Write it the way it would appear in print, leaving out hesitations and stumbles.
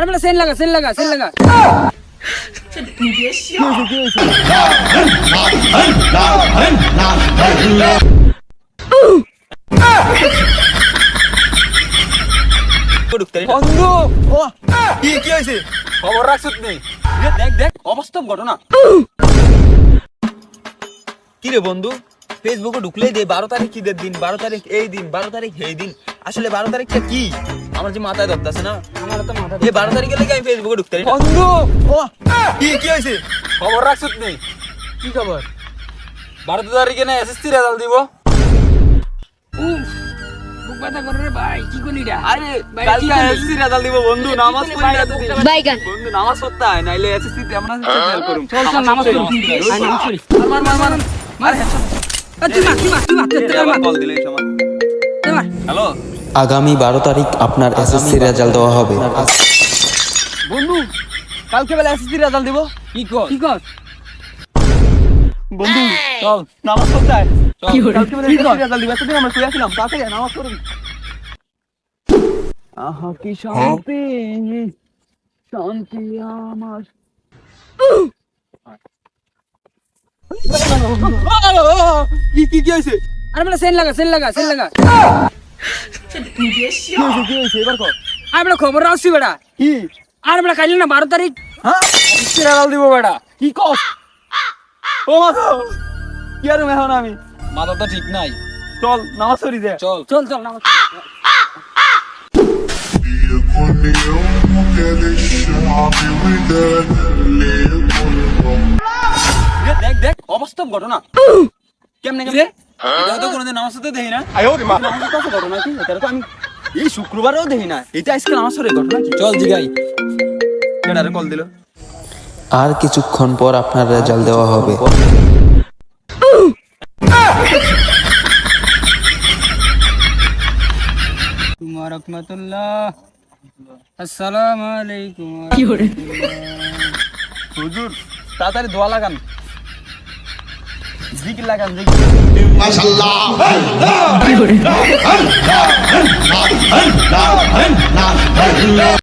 अरे मेरा सेल लगा你别笑。 বন্ধু ও কি হইছে খবর রাখছত নেই দেখ অবাস্তব ঘটনা কি রে বন্ধু ফেসবুকে ঢুকলেই দে 12 তারিখ ঈদের দিন 12 তারিখ এই দিন 12 তারিখ এই দিন আসলে 12 তারিখটা কি আমার যে মাথায় ধরতাছে না আমার তো মাথা এই 12 তারিখে লাগি আমি ফেসবুকে ঢুকতে পারি না। বন্ধু ও কি হইছে খবর রাখছত নেই কি খবর 12 তারিখে না এসএসসি রেজাল্ট দিব বুক ব্যথা করে রে ভাই কি কইলিটা আরে কালকে এসএসসি রেজাল্ট দিব বন্ধু নামাজ পড়ি না তো বাইগান বন্ধু নামাজ পড়তে হয় নাইলে এসএসসি তে আমরা ফেল করুম চল নামাজ পড়ি নামাজ পড়ি মার তুই মার কল দিলে এই সময় হ্যালো আগামী 12 তারিখ আপনার এসএসসি রেজাল্ট দেওয়া হবে। বন্ধু কালকে বেলা এসএসসি রেজাল্ট দিব কি কর বন্ধু চল নামাজ পড়তে হয় কি হলো? কালকে বেলা এসএসসি রেজাল্ট দিব এতদিন আমরা শুয়েছিলাম তাড়াতাড়ি নামাজ পড়ুন আহা কি শান্তি শান্তি আমার কি হইছে अरे मेरा सेल लगा你别笑。কি হইছে এবার কর अरे मेरा खबर राखছি বেটা কি अरे मेरा কাইল না 12 তারিখ হ্যাঁ এসএসসি রেজাল্ট দিব বেটা কি কস ও মাথা কি আর মেহন আমি মাথা তো ঠিক নাই চল নামাজ পড়ি দে চল নামাজ পড়ি ليكن يومك للشعب وداد ليكن দেখ অবাস্তব ঘটনা কেমনে এটা তো কোনোদিন নামাজ পড়তে দেখি না নামাজ পড়তে ঘটনা কি এটা তো আমি এই শুক্রবারেও দেখি না এটা আজকে নামাজ পড়ে ঘটনা কি চল জিগাই কেডারে কল দিল আর কিছুক্ষণ পর আপনার রেজাল্ট দেওয়া হবে। রহমতুল্লাহ আসসালামু আলাইকুম কি হলো? হুজুর তাড়াতাড়ি দোয়া লাগান জিকির লাগান জিকির কি হলো?